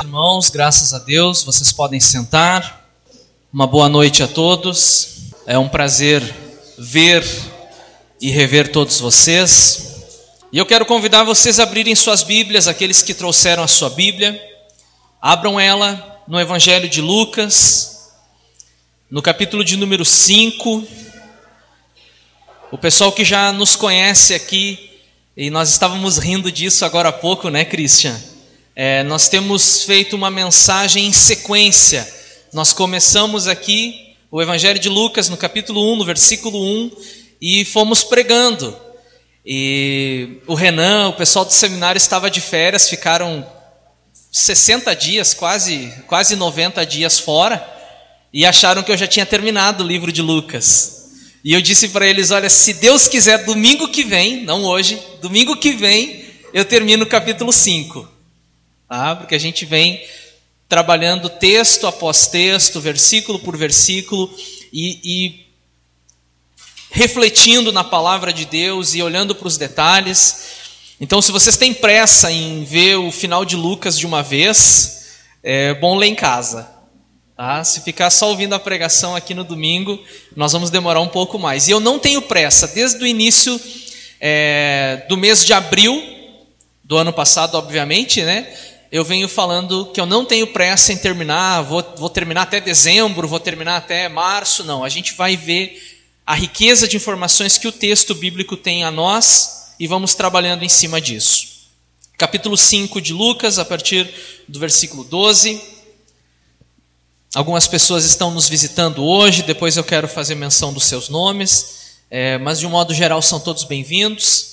Irmãos, graças a Deus, vocês podem sentar. Uma boa noite a todos. É um prazer ver e rever todos vocês. E eu quero convidar vocês a abrirem suas Bíblias, aqueles que trouxeram a sua Bíblia. Abram ela no Evangelho de Lucas, no capítulo de número 5. O pessoal que já nos conhece aqui, e nós estávamos rindo disso agora há pouco, né, Christian? Nós temos feito uma mensagem em sequência. Nós começamos aqui o Evangelho de Lucas no capítulo 1, no versículo 1, e fomos pregando. E o Renan, o pessoal do seminário estava de férias, ficaram 60 dias, quase 90 dias fora, e acharam que eu já tinha terminado o livro de Lucas. E eu disse para eles, olha, se Deus quiser, domingo que vem, não hoje, domingo que vem, eu termino o capítulo 5. Tá? Porque a gente vem trabalhando texto após texto, versículo por versículo, e refletindo na palavra de Deus e olhando para os detalhes. Então, se vocês têm pressa em ver o final de Lucas de uma vez, é bom ler em casa. Tá? Se ficar só ouvindo a pregação aqui no domingo, nós vamos demorar um pouco mais. E eu não tenho pressa, desde o início do mês de abril, do ano passado, obviamente, né? Eu venho falando que eu não tenho pressa em terminar, vou terminar até dezembro, vou terminar até março. Não, a gente vai ver a riqueza de informações que o texto bíblico tem a nós e vamos trabalhando em cima disso. Capítulo 5 de Lucas, a partir do versículo 12. Algumas pessoas estão nos visitando hoje, depois eu quero fazer menção dos seus nomes, mas de um modo geral são todos bem-vindos.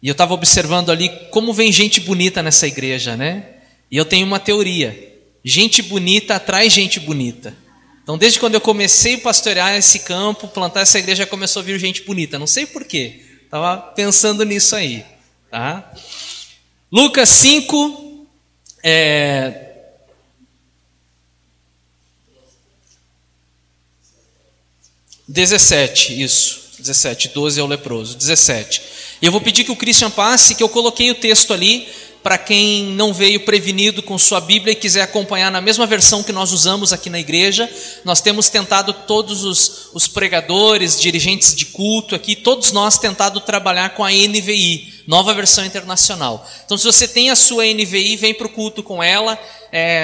E eu estava observando ali como vem gente bonita nessa igreja, né? E eu tenho uma teoria: gente bonita atrai gente bonita. Então, desde quando eu comecei a pastorear esse campo, plantar essa igreja, começou a vir gente bonita. Não sei porquê, estava pensando nisso aí. Tá? Lucas 5, 17, isso. 17, 12 é o leproso, 17. E eu vou pedir que o Christian passe, que eu coloquei o texto ali, para quem não veio prevenido com sua Bíblia e quiser acompanhar na mesma versão que nós usamos aqui na igreja. Nós temos tentado, todos os pregadores, dirigentes de culto aqui, todos nós tentado trabalhar com a NVI, Nova Versão Internacional. Então, se você tem a sua NVI, vem para o culto com ela.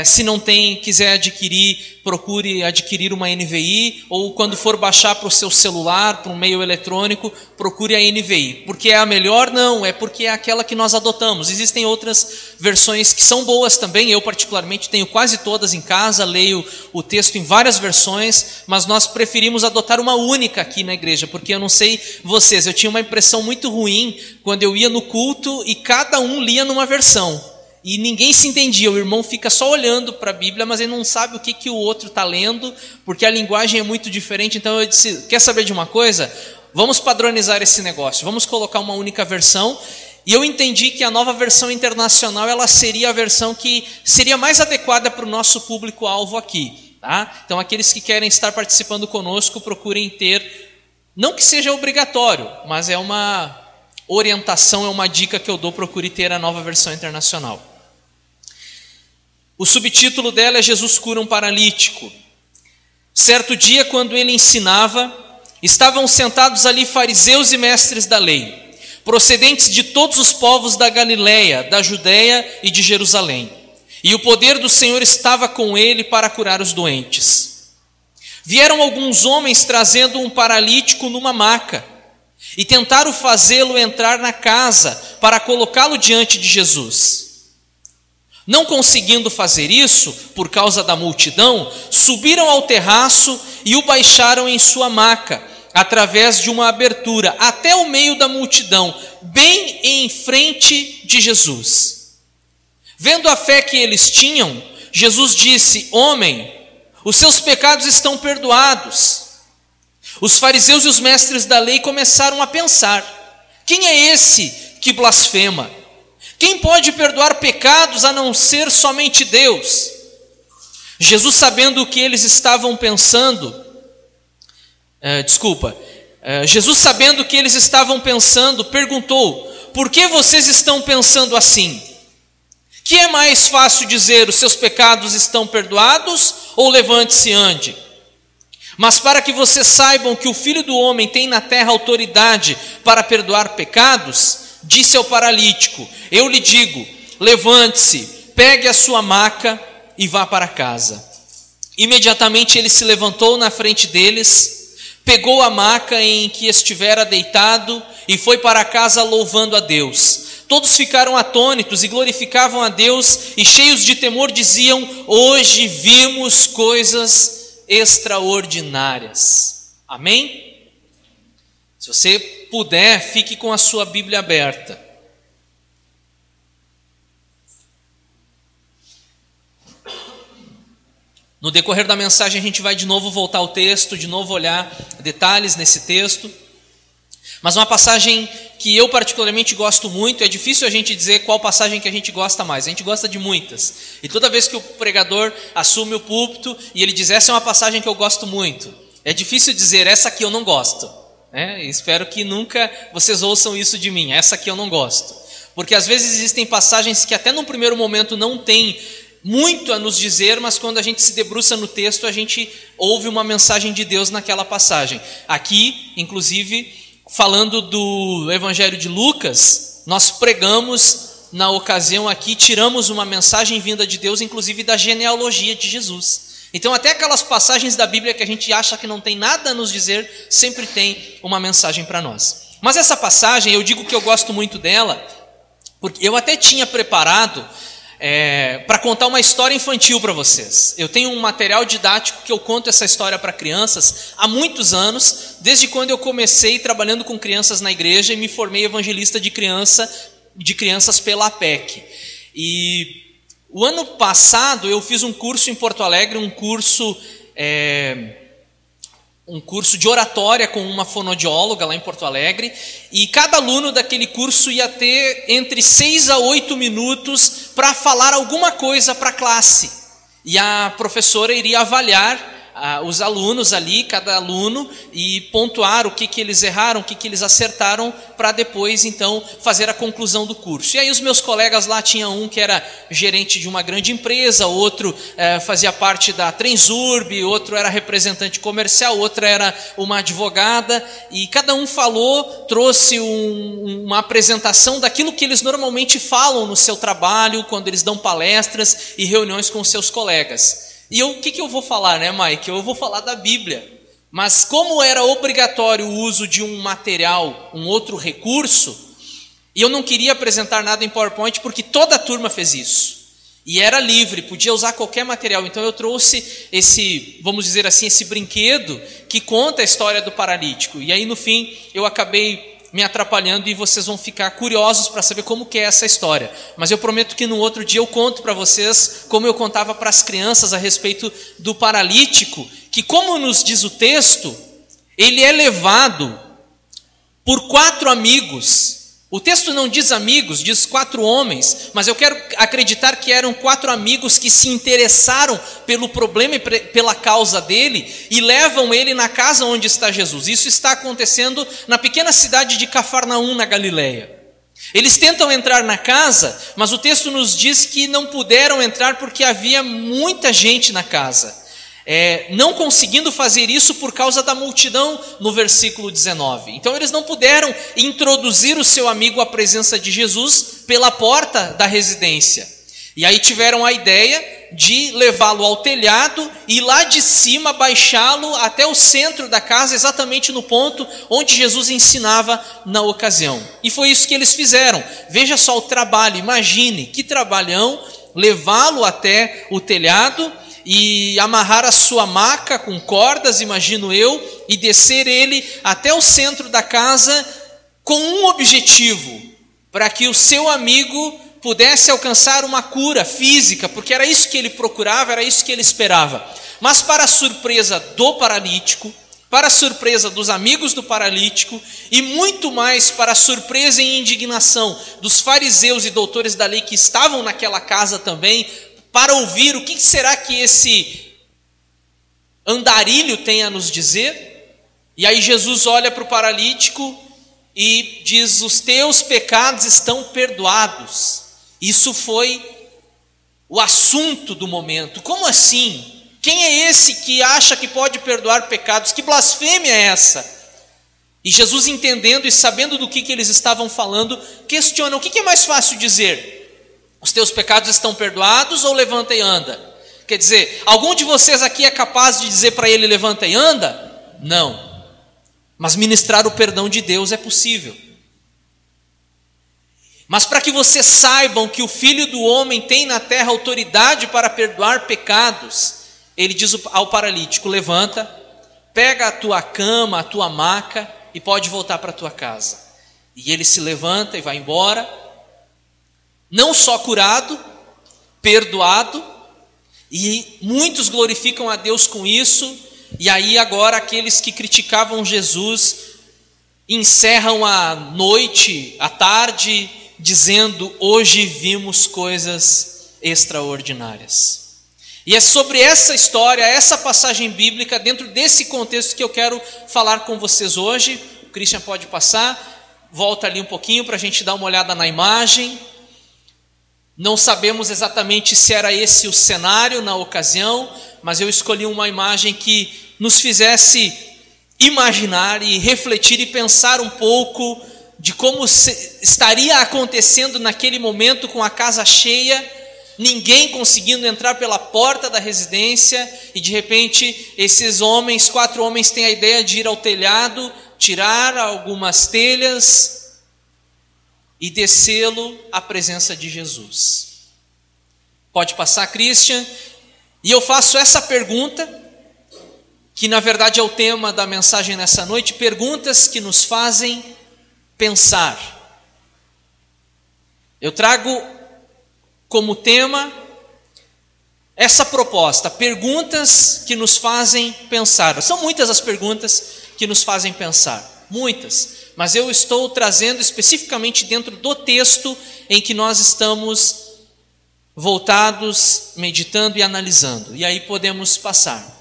Se não tem, quiser adquirir, procure adquirir uma NVI, ou quando for baixar para o seu celular, para um meio eletrônico, procure a NVI. Porque é a melhor? Não, é porque é aquela que nós adotamos. Existem outras versões que são boas também, eu particularmente tenho quase todas em casa, leio o texto em várias versões, mas nós preferimos adotar uma única aqui na igreja, porque eu não sei vocês, eu tinha uma impressão muito ruim quando eu ia no culto e cada um lia numa versão. E ninguém se entendia, o irmão fica só olhando para a Bíblia, mas ele não sabe o que o outro está lendo, porque a linguagem é muito diferente. Então eu disse, quer saber de uma coisa? Vamos padronizar esse negócio, vamos colocar uma única versão. E eu entendi que a Nova Versão Internacional, ela seria a versão que seria mais adequada para o nosso público-alvo aqui. Tá? Então aqueles que querem estar participando conosco, procurem ter, não que seja obrigatório, mas é uma orientação, é uma dica que eu dou, procure ter a Nova Versão Internacional. O subtítulo dela é Jesus cura um paralítico. Certo dia, quando ele ensinava, estavam sentados ali fariseus e mestres da lei, procedentes de todos os povos da Galileia, da Judeia e de Jerusalém. E o poder do Senhor estava com ele para curar os doentes. Vieram alguns homens trazendo um paralítico numa maca, e tentaram fazê-lo entrar na casa para colocá-lo diante de Jesus. Não conseguindo fazer isso, por causa da multidão, subiram ao terraço e o baixaram em sua maca, através de uma abertura, até o meio da multidão, bem em frente de Jesus. Vendo a fé que eles tinham, Jesus disse: homem, os seus pecados estão perdoados. Os fariseus e os mestres da lei começaram a pensar: quem é esse que blasfema? Quem pode perdoar pecados a não ser somente Deus? Jesus, sabendo o que eles estavam pensando, perguntou: por que vocês estão pensando assim? Que é mais fácil dizer: os seus pecados estão perdoados, ou levante-se e ande? Mas para que vocês saibam que o Filho do Homem tem na terra autoridade para perdoar pecados, disse ao paralítico: eu lhe digo, levante-se, pegue a sua maca e vá para casa. Imediatamente ele se levantou na frente deles, pegou a maca em que estivera deitado e foi para casa louvando a Deus. Todos ficaram atônitos e glorificavam a Deus, e cheios de temor diziam: hoje vimos coisas extraordinárias. Amém? Se você puder, fique com a sua Bíblia aberta. No decorrer da mensagem a gente vai de novo voltar ao texto, de novo olhar detalhes nesse texto. Mas uma passagem que eu particularmente gosto muito, é difícil a gente dizer qual passagem que a gente gosta mais, a gente gosta de muitas. E toda vez que o pregador assume o púlpito e ele diz: essa é uma passagem que eu gosto muito, é difícil dizer: essa aqui eu não gosto. Espero que nunca vocês ouçam isso de mim: essa aqui eu não gosto. Porque às vezes existem passagens que até num primeiro momento não tem muito a nos dizer, mas quando a gente se debruça no texto, a gente ouve uma mensagem de Deus naquela passagem. Aqui, inclusive, falando do Evangelho de Lucas, nós pregamos na ocasião aqui, tiramos uma mensagem vinda de Deus, inclusive da genealogia de Jesus. Então até aquelas passagens da Bíblia que a gente acha que não tem nada a nos dizer, sempre tem uma mensagem para nós. Mas essa passagem, eu digo que eu gosto muito dela, porque eu até tinha preparado para contar uma história infantil para vocês. Eu tenho um material didático que eu conto essa história para crianças há muitos anos, desde quando eu comecei trabalhando com crianças na igreja e me formei evangelista de crianças pela APEC. E o ano passado eu fiz um curso em Porto Alegre, um curso de oratória com uma fonoaudióloga lá em Porto Alegre, e cada aluno daquele curso ia ter entre 6 a 8 minutos para falar alguma coisa para a classe, e a professora iria avaliar os alunos ali, cada aluno, e pontuar o que eles erraram, o que eles acertaram, para depois então fazer a conclusão do curso. E aí os meus colegas lá, tinha um que era gerente de uma grande empresa, outro fazia parte da Transurb, outro era representante comercial, outra era uma advogada, e cada um falou, trouxe uma apresentação daquilo que eles normalmente falam no seu trabalho, quando eles dão palestras e reuniões com seus colegas. E o que eu vou falar, né, Mike? Eu vou falar da Bíblia. Mas como era obrigatório o uso de um material, um outro recurso, e eu não queria apresentar nada em PowerPoint porque toda a turma fez isso. E era livre, podia usar qualquer material. Então eu trouxe esse, vamos dizer assim, esse brinquedo que conta a história do paralítico. E aí no fim eu acabei me atrapalhando e vocês vão ficar curiosos para saber como que é essa história. Mas eu prometo que no outro dia eu conto para vocês, como eu contava para as crianças a respeito do paralítico, que, como nos diz o texto, ele é levado por 4 amigos. O texto não diz amigos, diz 4 homens, mas eu quero acreditar que eram 4 amigos que se interessaram pelo problema e pela causa dele e levam ele na casa onde está Jesus. Isso está acontecendo na pequena cidade de Cafarnaum, na Galileia. Eles tentam entrar na casa, mas o texto nos diz que não puderam entrar porque havia muita gente na casa. Não conseguindo fazer isso por causa da multidão, no versículo 19. Então eles não puderam introduzir o seu amigo à presença de Jesus pela porta da residência. E aí tiveram a ideia de levá-lo ao telhado e lá de cima baixá-lo até o centro da casa, exatamente no ponto onde Jesus ensinava na ocasião. E foi isso que eles fizeram. Veja só o trabalho, imagine que trabalhão, levá-lo até o telhado e amarrar a sua maca com cordas, imagino eu, e descer ele até o centro da casa com um objetivo: para que o seu amigo pudesse alcançar uma cura física, porque era isso que ele procurava, era isso que ele esperava. Mas para a surpresa do paralítico, para a surpresa dos amigos do paralítico e muito mais para a surpresa e indignação dos fariseus e doutores da lei que estavam naquela casa também, para ouvir o que será que esse andarilho tem a nos dizer. E aí Jesus olha para o paralítico e diz: os teus pecados estão perdoados. Isso foi o assunto do momento. Como assim? Quem é esse que acha que pode perdoar pecados? Que blasfêmia é essa? E Jesus, entendendo e sabendo do que eles estavam falando, questiona: o que é mais fácil dizer? Os teus pecados estão perdoados ou levanta e anda? Quer dizer, algum de vocês aqui é capaz de dizer para ele: levanta e anda? Não. Mas ministrar o perdão de Deus é possível. Mas para que vocês saibam que o Filho do Homem tem na terra autoridade para perdoar pecados, ele diz ao paralítico: levanta, pega a tua cama, a tua maca e pode voltar para a tua casa. E ele se levanta e vai embora, não só curado, perdoado, e muitos glorificam a Deus com isso. E aí agora aqueles que criticavam Jesus encerram a noite, a tarde, dizendo: hoje vimos coisas extraordinárias. E é sobre essa história, essa passagem bíblica, dentro desse contexto, que eu quero falar com vocês hoje. O Christian pode passar, volta ali um pouquinho para a gente dar uma olhada na imagem. Não sabemos exatamente se era esse o cenário na ocasião, mas eu escolhi uma imagem que nos fizesse imaginar e refletir e pensar um pouco de como estaria acontecendo naquele momento, com a casa cheia, ninguém conseguindo entrar pela porta da residência, e de repente esses homens, 4 homens, têm a ideia de ir ao telhado, tirar algumas telhas e descê-lo à presença de Jesus. Pode passar, Christian. E eu faço essa pergunta, que na verdade é o tema da mensagem nessa noite: perguntas que nos fazem pensar. Eu trago como tema essa proposta: perguntas que nos fazem pensar. São muitas as perguntas que nos fazem pensar, muitas, mas eu estou trazendo especificamente dentro do texto em que nós estamos voltados, meditando e analisando. E aí podemos passar.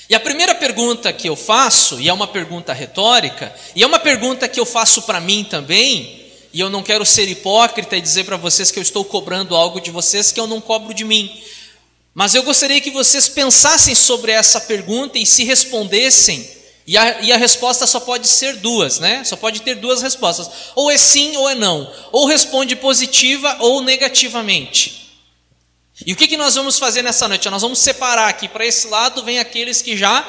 E a primeira pergunta que eu faço, e é uma pergunta retórica, e é uma pergunta que eu faço para mim também, e eu não quero ser hipócrita e dizer para vocês que eu estou cobrando algo de vocês que eu não cobro de mim, mas eu gostaria que vocês pensassem sobre essa pergunta e se respondessem, e a resposta só pode ser duas, né? Só pode ter duas respostas: ou é sim ou é não, ou responde positiva ou negativamente. E o que nós vamos fazer nessa noite? Nós vamos separar aqui. Para esse lado vem aqueles que já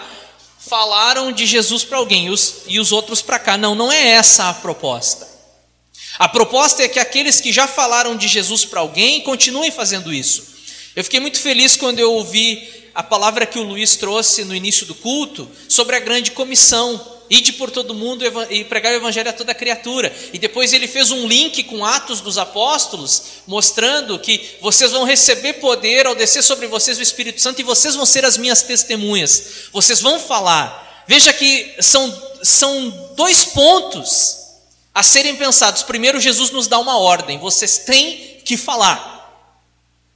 falaram de Jesus para alguém, e os outros para cá. Não é essa a proposta. A proposta é que aqueles que já falaram de Jesus para alguém continuem fazendo isso. Eu fiquei muito feliz quando eu ouvi a palavra que o Luiz trouxe no início do culto sobre a grande comissão: ide por todo mundo e pregar o evangelho a toda criatura. E depois ele fez um link com Atos dos Apóstolos, mostrando que vocês vão receber poder ao descer sobre vocês o Espírito Santo, e vocês vão ser as minhas testemunhas, vocês vão falar. Veja que são 2 pontos a serem pensados. Primeiro, Jesus nos dá uma ordem: vocês têm que falar.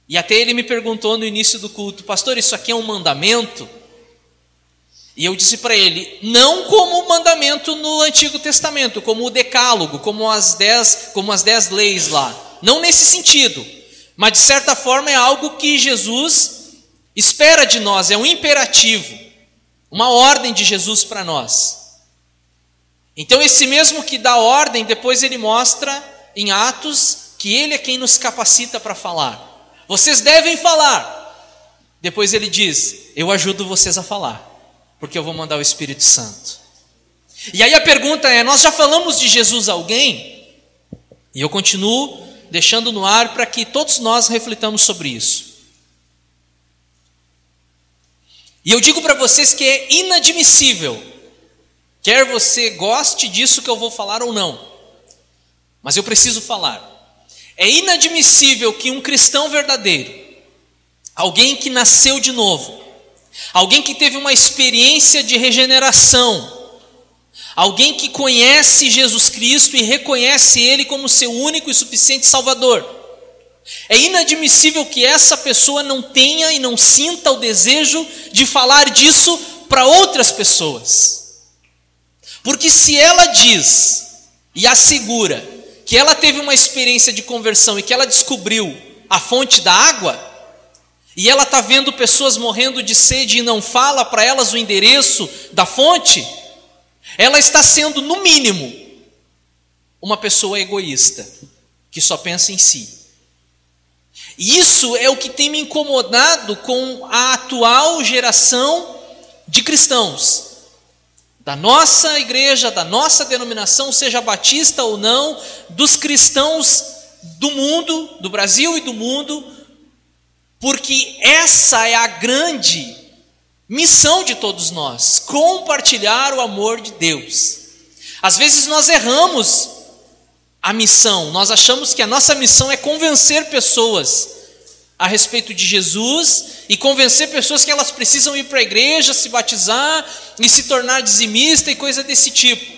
E até ele me perguntou no início do culto: pastor, isso aqui é um mandamento? E eu disse para ele: não como o mandamento no Antigo Testamento, como o decálogo, como as 10 leis lá. Não nesse sentido, mas de certa forma é algo que Jesus espera de nós, é um imperativo, uma ordem de Jesus para nós. Então esse mesmo que dá ordem, depois ele mostra em Atos que ele é quem nos capacita para falar. Vocês devem falar. Depois ele diz: eu ajudo vocês a falar, porque eu vou mandar o Espírito Santo. E aí a pergunta é: nós já falamos de Jesus a alguém? E eu continuo deixando no ar para que todos nós reflitamos sobre isso. E eu digo para vocês que é inadmissível, quer você goste disso que eu vou falar ou não, mas eu preciso falar. É inadmissível que um cristão verdadeiro, alguém que nasceu de novo, alguém que teve uma experiência de regeneração, alguém que conhece Jesus Cristo e reconhece Ele como seu único e suficiente Salvador, é inadmissível que essa pessoa não tenha e não sinta o desejo de falar disso para outras pessoas. Porque se ela diz e assegura que ela teve uma experiência de conversão e que ela descobriu a fonte da água, e ela está vendo pessoas morrendo de sede e não fala para elas o endereço da fonte, ela está sendo, no mínimo, uma pessoa egoísta, que só pensa em si. E isso é o que tem me incomodado com a atual geração de cristãos, da nossa igreja, da nossa denominação, seja batista ou não, dos cristãos do mundo, do Brasil e do mundo, porque essa é a grande missão de todos nós, compartilhar o amor de Deus. Às vezes nós erramos a missão, nós achamos que a nossa missão é convencer pessoas a respeito de Jesus e convencer pessoas que elas precisam ir para a igreja, se batizar e se tornar dizimista e coisa desse tipo.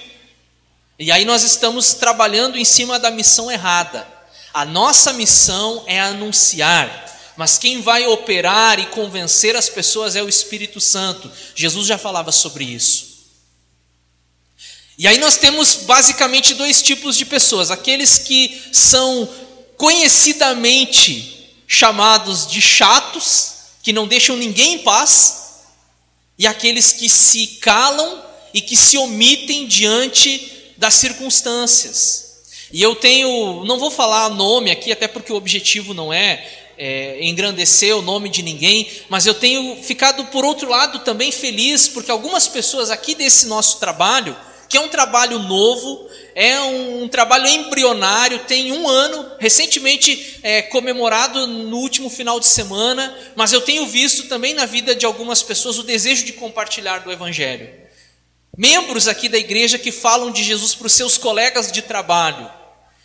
E aí nós estamos trabalhando em cima da missão errada. A nossa missão é anunciar, mas quem vai operar e convencer as pessoas é o Espírito Santo. Jesus já falava sobre isso. E aí nós temos basicamente dois tipos de pessoas: aqueles que são conhecidamente chamados de chatos, que não deixam ninguém em paz, e aqueles que se calam e que se omitem diante das circunstâncias. E eu não vou falar nome aqui, até porque o objetivo não é engrandecer o nome de ninguém, mas eu tenho ficado, por outro lado, também feliz, porque algumas pessoas aqui desse nosso trabalho, que é um trabalho novo, é um trabalho embrionário, tem 1 ano, recentemente comemorado no último final de semana, mas eu tenho visto também na vida de algumas pessoas o desejo de compartilhar do Evangelho. Membros aqui da igreja que falam de Jesus para os seus colegas de trabalho,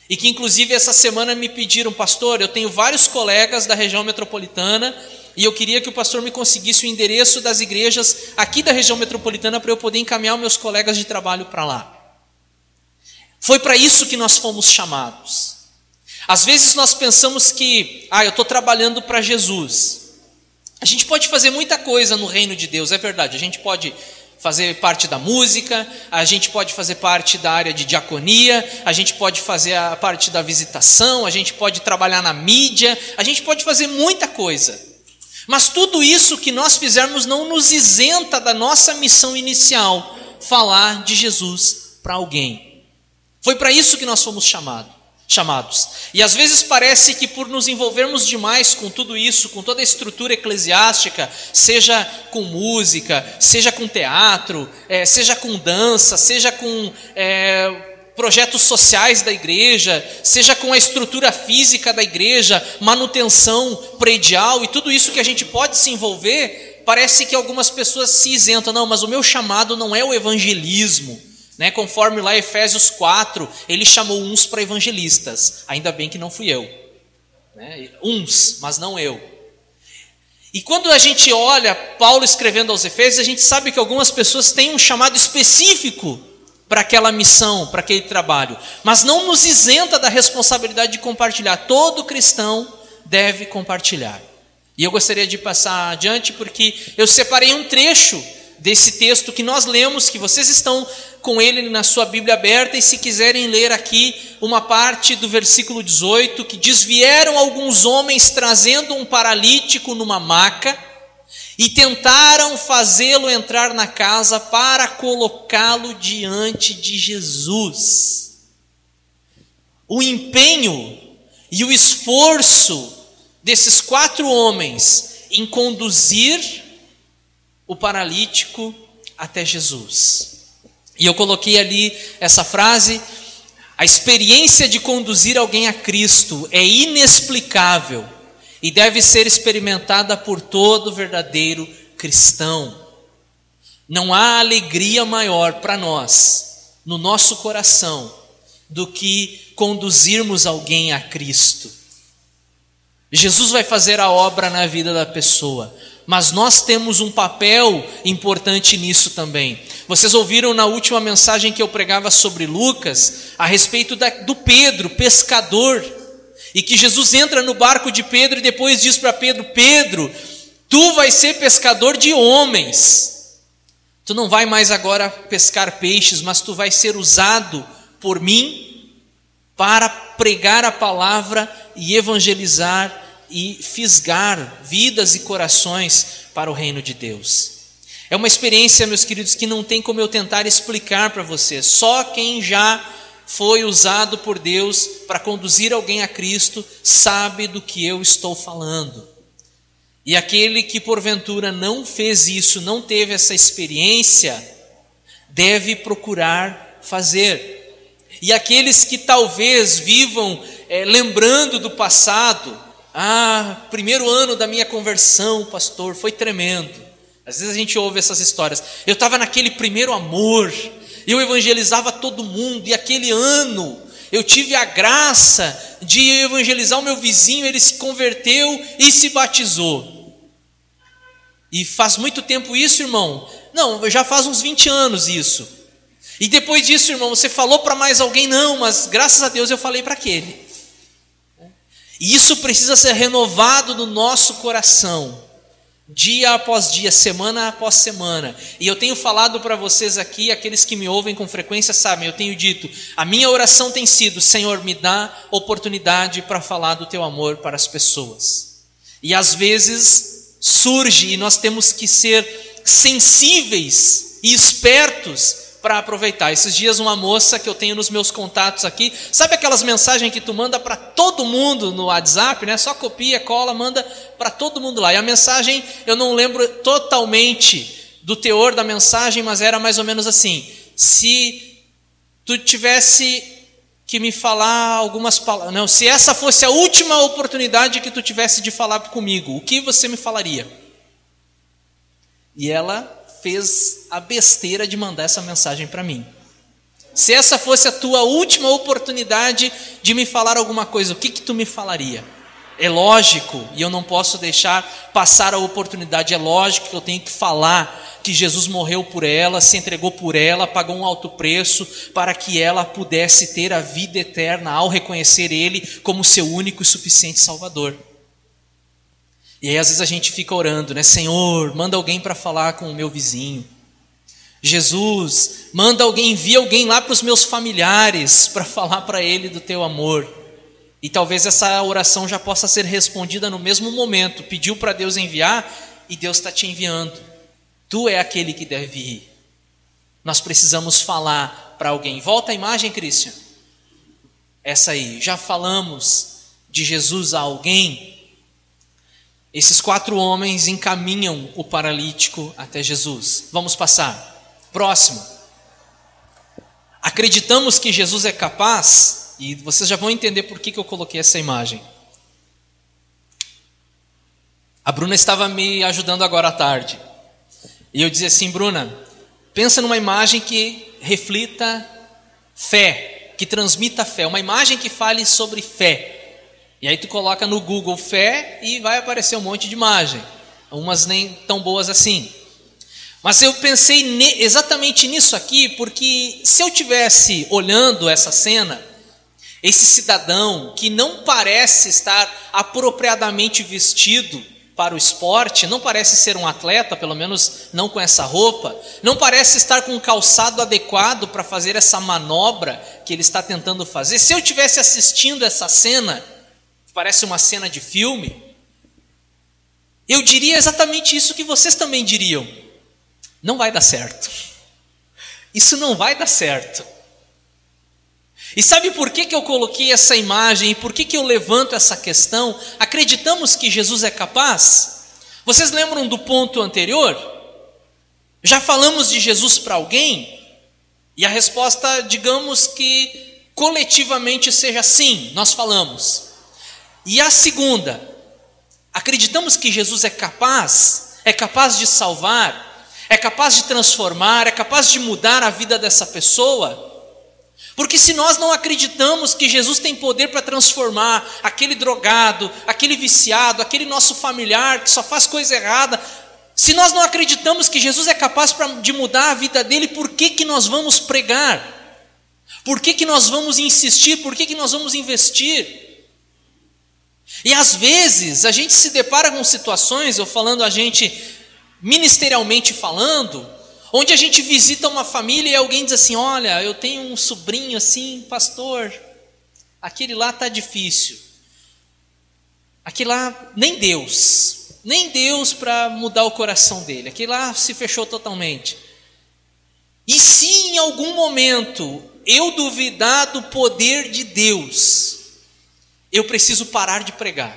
e que inclusive essa semana me pediram: pastor, eu tenho vários colegas da região metropolitana, e eu queria que o pastor me conseguisse o endereço das igrejas aqui da região metropolitana para eu poder encaminhar os meus colegas de trabalho para lá. Foi para isso que nós fomos chamados. Às vezes nós pensamos que, eu estou trabalhando para Jesus. A gente pode fazer muita coisa no reino de Deus, é verdade. A gente pode fazer parte da música, a gente pode fazer parte da área de diaconia, a gente pode fazer a parte da visitação, a gente pode trabalhar na mídia, a gente pode fazer muita coisa. Mas tudo isso que nós fizermos não nos isenta da nossa missão inicial, falar de Jesus para alguém. Foi para isso que nós fomos chamados. E às vezes parece que por nos envolvermos demais com tudo isso, com toda a estrutura eclesiástica, seja com música, seja com teatro, seja com dança, seja com projetos sociais da igreja, seja com a estrutura física da igreja, manutenção predial e tudo isso que a gente pode se envolver, parece que algumas pessoas se isentam. Não, mas o meu chamado não é o evangelismo. Conforme lá Efésios 4, ele chamou uns para evangelistas. Ainda bem que não fui eu. Uns, mas não eu. E quando a gente olha Paulo escrevendo aos Efésios, a gente sabe que algumas pessoas têm um chamado específico para aquela missão, para aquele trabalho. Mas não nos isenta da responsabilidade de compartilhar. Todo cristão deve compartilhar. E eu gostaria de passar adiante porque eu separei um trecho desse texto que nós lemos, que vocês estão com ele na sua Bíblia aberta, e se quiserem ler aqui uma parte do versículo 18, que diz: vieram alguns homens trazendo um paralítico numa maca, e tentaram fazê-lo entrar na casa para colocá-lo diante de Jesus. O empenho e o esforço desses 4 homens em conduzir o paralítico até Jesus. E eu coloquei ali essa frase: a experiência de conduzir alguém a Cristo é inexplicável e deve ser experimentada por todo verdadeiro cristão. Não há alegria maior para nós, no nosso coração, do que conduzirmos alguém a Cristo. Jesus vai fazer a obra na vida da pessoa, mas nós temos um papel importante nisso também. Vocês ouviram na última mensagem que eu pregava sobre Lucas, a respeito do Pedro, pescador, e que Jesus entra no barco de Pedro e depois diz para Pedro: Pedro, tu vais ser pescador de homens. Tu não vai mais agora pescar peixes, mas tu vais ser usado por mim para pregar a palavra e evangelizar e fisgar vidas e corações para o reino de Deus. É uma experiência, meus queridos, que não tem como eu tentar explicar para vocês. Só quem já foi usado por Deus para conduzir alguém a Cristo sabe do que eu estou falando. E aquele que porventura não fez isso, não teve essa experiência, deve procurar fazer. E aqueles que talvez vivam lembrando do passado, primeiro ano da minha conversão, pastor, foi tremendo. Às vezes a gente ouve essas histórias. Eu estava naquele primeiro amor, eu evangelizava todo mundo, e aquele ano eu tive a graça de evangelizar o meu vizinho, ele se converteu e se batizou. E faz muito tempo isso, irmão? Não, já faz uns 20 anos isso. E depois disso, irmão, você falou para mais alguém? Não, mas graças a Deus eu falei para aquele. E isso precisa ser renovado no nosso coração, dia após dia, semana após semana. E eu tenho falado para vocês aqui, aqueles que me ouvem com frequência sabem, eu tenho dito, a minha oração tem sido: Senhor, me dá oportunidade para falar do teu amor para as pessoas. E às vezes surge, e nós temos que ser sensíveis e espertos para aproveitar. Esses dias uma moça que eu tenho nos meus contatos aqui, sabe aquelas mensagens que tu manda para todo mundo no WhatsApp, né? Só copia, cola, manda para todo mundo lá. E a mensagem, eu não lembro totalmente do teor da mensagem, mas era mais ou menos assim: se tu tivesse que me falar algumas palavras, não, se essa fosse a última oportunidade que tu tivesse de falar comigo, o que você me falaria? E ela fez a besteira de mandar essa mensagem para mim. Se essa fosse a tua última oportunidade de me falar alguma coisa, o que tu me falaria? É lógico, e eu não posso deixar passar a oportunidade, é lógico que eu tenho que falar que Jesus morreu por ela, se entregou por ela, pagou um alto preço para que ela pudesse ter a vida eterna ao reconhecer Ele como seu único e suficiente Salvador. E aí às vezes a gente fica orando, né? Senhor, manda alguém para falar com o meu vizinho. Jesus, manda alguém, envia alguém lá para os meus familiares para falar para ele do teu amor. E talvez essa oração já possa ser respondida no mesmo momento. Pediu para Deus enviar e Deus está te enviando. Tu é aquele que deve ir. Nós precisamos falar para alguém. Volta a imagem, Christian. Essa aí. Já falamos de Jesus a alguém. Esses 4 homens encaminham o paralítico até Jesus. Vamos passar. Próximo. Acreditamos que Jesus é capaz, e vocês já vão entender por que eu coloquei essa imagem. A Bruna estava me ajudando agora à tarde. E eu dizia assim: Bruna, pensa numa imagem que reflita fé, que transmita fé, uma imagem que fale sobre fé. E aí tu coloca no Google fé e vai aparecer um monte de imagem, umas nem tão boas assim. Mas eu pensei exatamente nisso aqui, porque se eu tivesse olhando essa cena, esse cidadão que não parece estar apropriadamente vestido para o esporte, não parece ser um atleta, pelo menos não com essa roupa, não parece estar com um calçado adequado para fazer essa manobra que ele está tentando fazer. Se eu estivesse assistindo essa cena, parece uma cena de filme, eu diria exatamente isso que vocês também diriam: não vai dar certo, isso não vai dar certo. E sabe por que eu coloquei essa imagem e por que eu levanto essa questão? Acreditamos que Jesus é capaz? Vocês lembram do ponto anterior? Já falamos de Jesus para alguém? E a resposta, digamos que coletivamente seja sim, nós falamos. E a segunda, acreditamos que Jesus é capaz de salvar, é capaz de transformar, é capaz de mudar a vida dessa pessoa? Porque se nós não acreditamos que Jesus tem poder para transformar aquele drogado, aquele viciado, aquele nosso familiar que só faz coisa errada, se nós não acreditamos que Jesus é capaz de mudar a vida dele, por que nós vamos pregar? Por que nós vamos insistir? Por que nós vamos investir? E às vezes a gente se depara com situações, eu falando a gente ministerialmente falando, onde a gente visita uma família e alguém diz assim: olha, eu tenho um sobrinho assim, pastor, aquele lá está difícil. Aquele lá, nem Deus para mudar o coração dele, aquele lá se fechou totalmente. E se em algum momento eu duvidar do poder de Deus, eu preciso parar de pregar,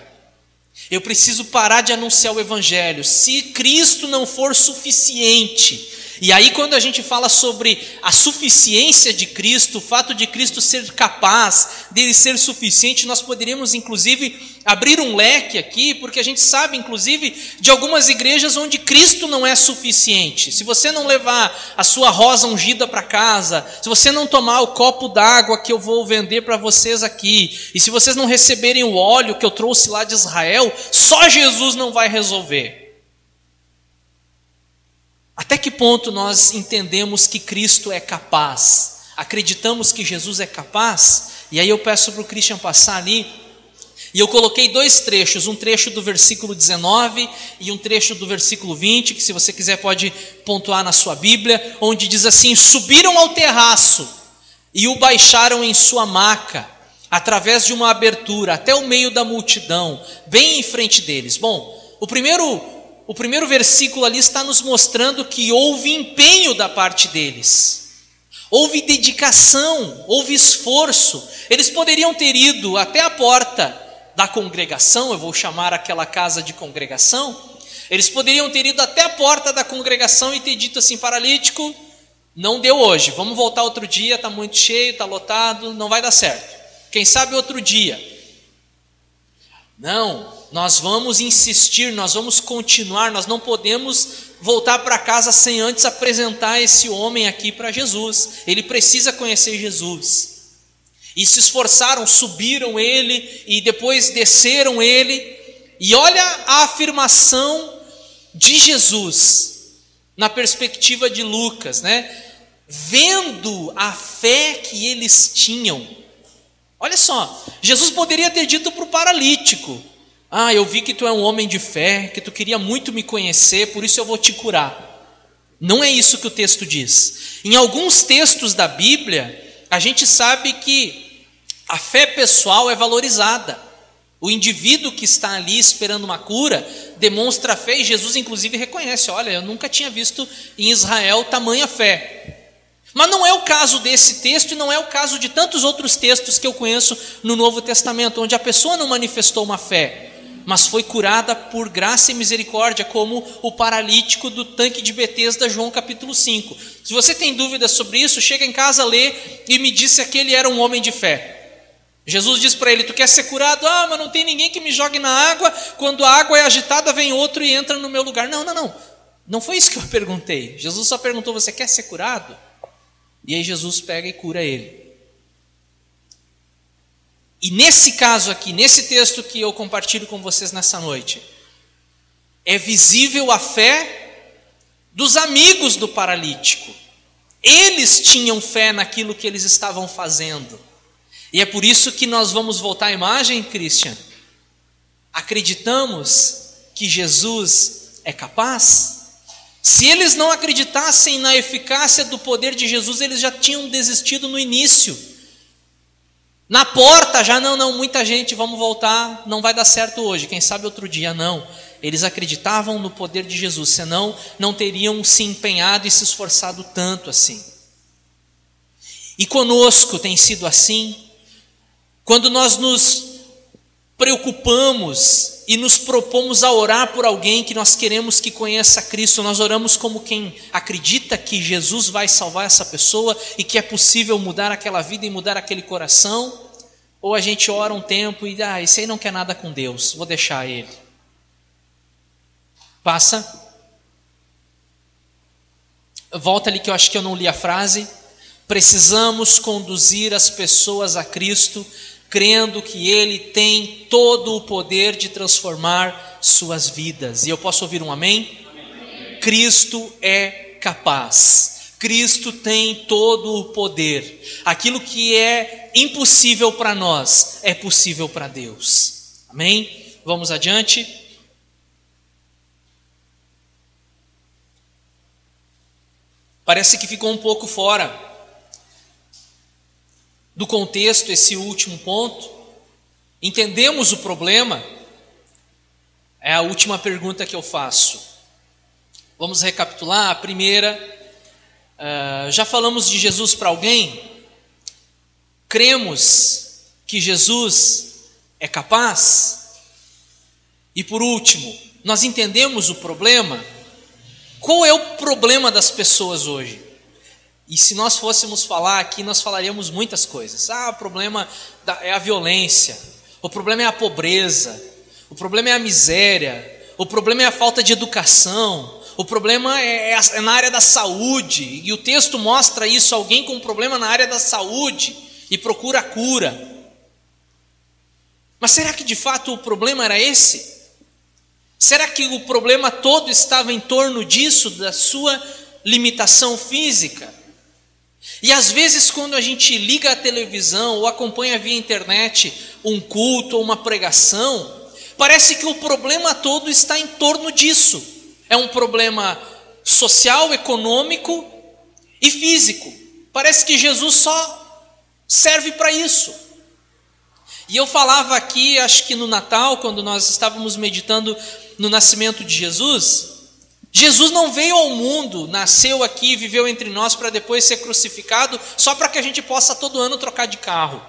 eu preciso parar de anunciar o Evangelho, se Cristo não for suficiente. E aí quando a gente fala sobre a suficiência de Cristo, o fato de Cristo ser capaz, dele ser suficiente, nós poderíamos inclusive abrir um leque aqui, porque a gente sabe inclusive de algumas igrejas onde Cristo não é suficiente. Se você não levar a sua rosa ungida para casa, se você não tomar o copo d'água que eu vou vender para vocês aqui, e se vocês não receberem o óleo que eu trouxe lá de Israel, só Jesus não vai resolver. Até que ponto nós entendemos que Cristo é capaz? Acreditamos que Jesus é capaz? E aí eu peço para o Christian passar ali, e eu coloquei dois trechos, um trecho do versículo 19 e um trecho do versículo 20, que se você quiser pode pontuar na sua Bíblia, onde diz assim: subiram ao terraço e o baixaram em sua maca, através de uma abertura, até o meio da multidão, bem em frente deles. Bom, o primeiro versículo ali está nos mostrando que houve empenho da parte deles, houve dedicação, houve esforço. Eles poderiam ter ido até a porta da congregação, eu vou chamar aquela casa de congregação, eles poderiam ter ido até a porta da congregação e ter dito assim: paralítico, não deu hoje, vamos voltar outro dia, está muito cheio, está lotado, não vai dar certo, quem sabe outro dia. Não, nós vamos insistir, nós vamos continuar, nós não podemos voltar para casa sem antes apresentar esse homem aqui para Jesus, ele precisa conhecer Jesus. E se esforçaram, subiram ele e depois desceram ele, e olha a afirmação de Jesus, na perspectiva de Lucas, né? Vendo a fé que eles tinham. Olha só, Jesus poderia ter dito para o paralítico: ah, eu vi que tu é um homem de fé, que tu queria muito me conhecer, por isso eu vou te curar. Não é isso que o texto diz. Em alguns textos da Bíblia, a gente sabe que a fé pessoal é valorizada. O indivíduo que está ali esperando uma cura demonstra fé, e Jesus inclusive reconhece: olha, eu nunca tinha visto em Israel tamanha fé. Mas não é o caso desse texto, e não é o caso de tantos outros textos que eu conheço no Novo Testamento, onde a pessoa não manifestou uma fé, mas foi curada por graça e misericórdia, como o paralítico do tanque de Betesda, João capítulo 5. Se você tem dúvidas sobre isso, chega em casa, lê e me diz se aquele era um homem de fé. Jesus diz para ele: tu quer ser curado? Ah, mas não tem ninguém que me jogue na água, quando a água é agitada vem outro e entra no meu lugar. Não foi isso que eu perguntei. Jesus só perguntou: você quer ser curado? E aí Jesus pega e cura ele. E nesse caso aqui, nesse texto que eu compartilho com vocês nessa noite, é visível a fé dos amigos do paralítico. Eles tinham fé naquilo que eles estavam fazendo. E é por isso que nós vamos voltar à imagem, Christian. Acreditamos que Jesus é capaz? Se eles não acreditassem na eficácia do poder de Jesus, eles já tinham desistido no início. Na porta já, não, muita gente, vamos voltar, não vai dar certo hoje, quem sabe outro dia. Não, eles acreditavam no poder de Jesus, senão não teriam se empenhado e se esforçado tanto assim. E conosco tem sido assim. Quando nós nos preocupamos e nos propomos a orar por alguém que nós queremos que conheça Cristo, nós oramos como quem acredita que Jesus vai salvar essa pessoa e que é possível mudar aquela vida e mudar aquele coração, ou a gente ora um tempo e esse aí não quer nada com Deus, vou deixar ele. Passa. Volta ali que eu acho que eu não li a frase. Precisamos conduzir as pessoas a Cristo, crendo que Ele tem todo o poder de transformar suas vidas. E eu posso ouvir um amém? Amém. Cristo é capaz. Cristo tem todo o poder. Aquilo que é impossível para nós é possível para Deus. Amém? Vamos adiante. Parece que ficou um pouco fora do contexto esse último ponto. Entendemos o problema, É a última pergunta que eu faço. Vamos recapitular. A primeira, já falamos de Jesus para alguém? Cremos que Jesus é capaz? E por último, nós entendemos o problema? Qual é o problema das pessoas hoje? E se nós fôssemos falar aqui, nós falaríamos muitas coisas. O problema é a violência, o problema é a pobreza, o problema é a miséria, o problema é a falta de educação, o problema é na área da saúde, e o texto mostra isso, alguém com um problema na área da saúde e procura a cura. Mas será que de fato o problema era esse? Será que o problema todo estava em torno disso, da sua limitação física? E às vezes quando a gente liga a televisão ou acompanha via internet um culto ou uma pregação, parece que o problema todo está em torno disso. É um problema social, econômico e físico. Parece que Jesus só serve para isso. E eu falava aqui, acho que no Natal, quando nós estávamos meditando no nascimento de Jesus, Jesus não veio ao mundo, nasceu aqui, viveu entre nós para depois ser crucificado, só para que a gente possa todo ano trocar de carro.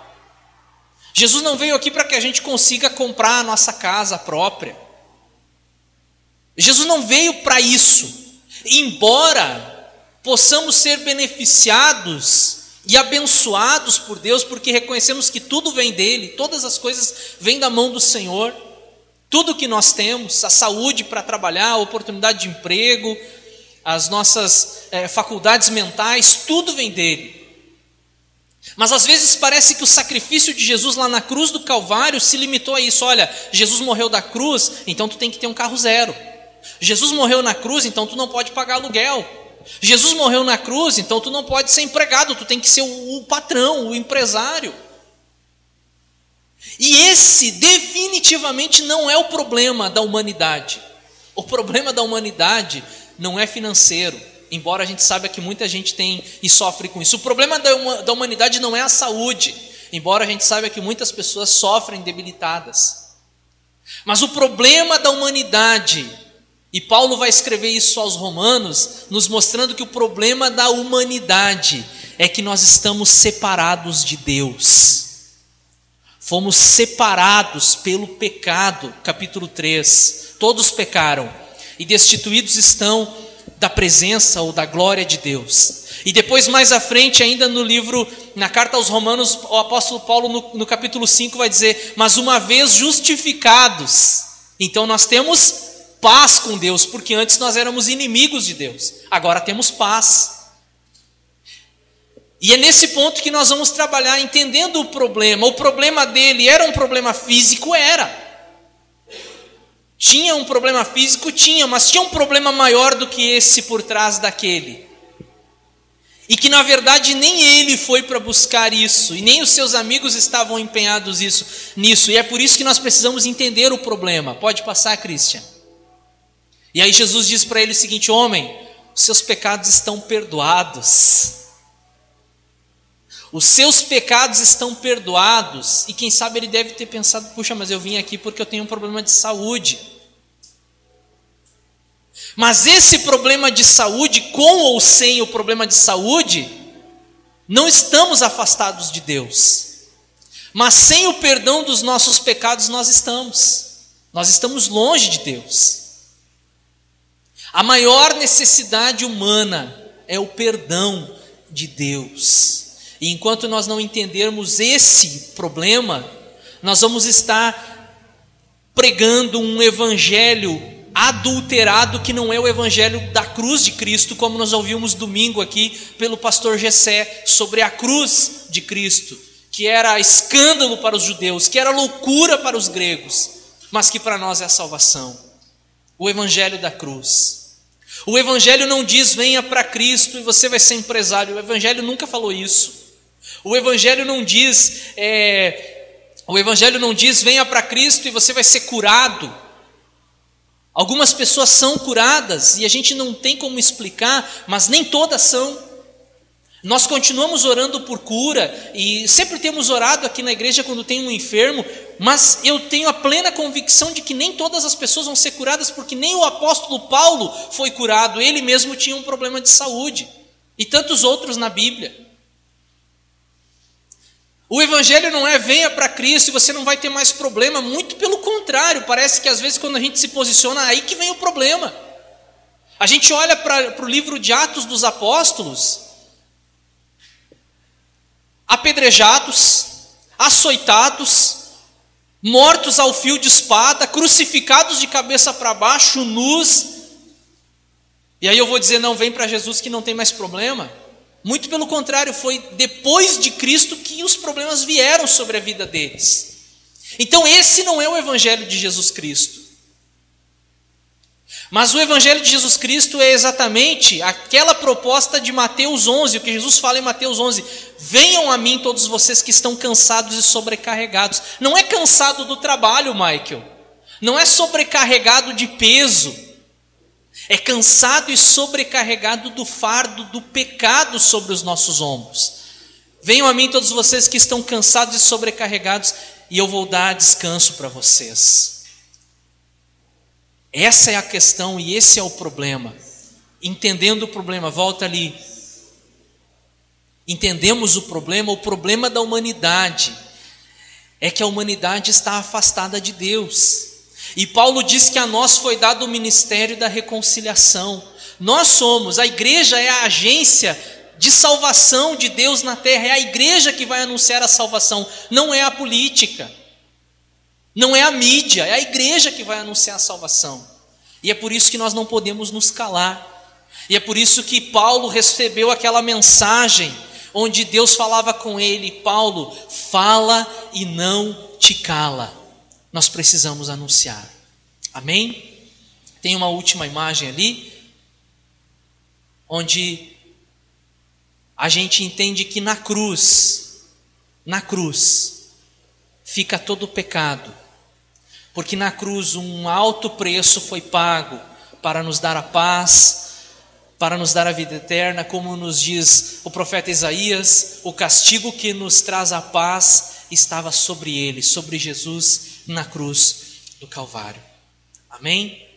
Jesus não veio aqui para que a gente consiga comprar a nossa casa própria. Jesus não veio para isso. Embora possamos ser beneficiados e abençoados por Deus, porque reconhecemos que tudo vem dele, todas as coisas vêm da mão do Senhor, tudo que nós temos, a saúde para trabalhar, a oportunidade de emprego, as nossas faculdades mentais, tudo vem dele. Mas às vezes parece que o sacrifício de Jesus lá na cruz do Calvário se limitou a isso. Olha, Jesus morreu da cruz, então tu tem que ter um carro zero. Jesus morreu na cruz, então tu não pode pagar aluguel. Jesus morreu na cruz, então tu não pode ser empregado, tu tem que ser o patrão, o empresário. E esse definitivamente não é o problema da humanidade. O problema da humanidade não é financeiro, embora a gente saiba que muita gente tem e sofre com isso. O problema da humanidade não é a saúde, embora a gente saiba que muitas pessoas sofrem debilitadas. Mas o problema da humanidade, e Paulo vai escrever isso aos Romanos, nos mostrando que o problema da humanidade é que nós estamos separados de Deus. Fomos separados pelo pecado, capítulo 3. Todos pecaram e destituídos estão da presença ou da glória de Deus. E depois, mais à frente, ainda no livro, na carta aos Romanos, o apóstolo Paulo no capítulo 5 vai dizer: mas uma vez justificados, então nós temos paz com Deus, porque antes nós éramos inimigos de Deus, agora temos paz. E é nesse ponto que nós vamos trabalhar, entendendo o problema. O problema dele era um problema físico? Era. Tinha um problema físico? Tinha, mas tinha um problema maior do que esse por trás daquele. E que na verdade nem ele foi para buscar isso, e nem os seus amigos estavam empenhados nisso. E é por isso que nós precisamos entender o problema. Pode passar, Christian. E aí Jesus diz para ele o seguinte: homem, os seus pecados estão perdoados. Os seus pecados estão perdoados. E quem sabe ele deve ter pensado: puxa, mas eu vim aqui porque eu tenho um problema de saúde. Mas esse problema de saúde, com ou sem o problema de saúde, não estamos afastados de Deus. Mas sem o perdão dos nossos pecados nós estamos longe de Deus. A maior necessidade humana é o perdão de Deus. E enquanto nós não entendermos esse problema, nós vamos estar pregando um evangelho adulterado, que não é o evangelho da cruz de Cristo, como nós ouvimos domingo aqui pelo pastor Gessé, sobre a cruz de Cristo, que era escândalo para os judeus, que era loucura para os gregos, mas que para nós é a salvação. O evangelho da cruz. O evangelho não diz: venha para Cristo e você vai ser empresário. O evangelho nunca falou isso. O evangelho não diz venha para Cristo e você vai ser curado. Algumas pessoas são curadas e a gente não tem como explicar, mas nem todas são. Nós continuamos orando por cura e sempre temos orado aqui na igreja quando tem um enfermo, mas eu tenho a plena convicção de que nem todas as pessoas vão ser curadas, porque nem o apóstolo Paulo foi curado, ele mesmo tinha um problema de saúde, e tantos outros na Bíblia. O evangelho não é venha para Cristo e você não vai ter mais problema, muito pelo contrário, parece que às vezes quando a gente se posiciona, aí que vem o problema. A gente olha para o livro de Atos dos Apóstolos, apedrejados, açoitados, mortos ao fio de espada, crucificados de cabeça para baixo, nus. E aí eu vou dizer, não, vem para Jesus que não tem mais problema. Muito pelo contrário, foi depois de Cristo que os problemas vieram sobre a vida deles. Então esse não é o evangelho de Jesus Cristo. Mas o evangelho de Jesus Cristo é exatamente aquela proposta de Mateus 11, o que Jesus fala em Mateus 11. Venham a mim todos vocês que estão cansados e sobrecarregados. Não é cansado do trabalho, Michael. Não é sobrecarregado de peso. É cansado e sobrecarregado do fardo do pecado sobre os nossos ombros. Venham a mim todos vocês que estão cansados e sobrecarregados e eu vou dar descanso para vocês. Essa é a questão e esse é o problema. Entendendo o problema, volta ali. Entendemos o problema da humanidade é que a humanidade está afastada de Deus. E Paulo diz que a nós foi dado o ministério da reconciliação. Nós somos, a igreja é a agência de salvação de Deus na terra, é a igreja que vai anunciar a salvação, não é a política. Não é a mídia, é a igreja que vai anunciar a salvação. E é por isso que nós não podemos nos calar. E é por isso que Paulo recebeu aquela mensagem onde Deus falava com ele: Paulo, fala e não te cala. Nós precisamos anunciar. Amém? Tem uma última imagem ali, onde a gente entende que na cruz, fica todo o pecado. Porque na cruz um alto preço foi pago para nos dar a paz, para nos dar a vida eterna, como nos diz o profeta Isaías, o castigo que nos traz a paz estava sobre ele, sobre Jesus na cruz do Calvário. Amém?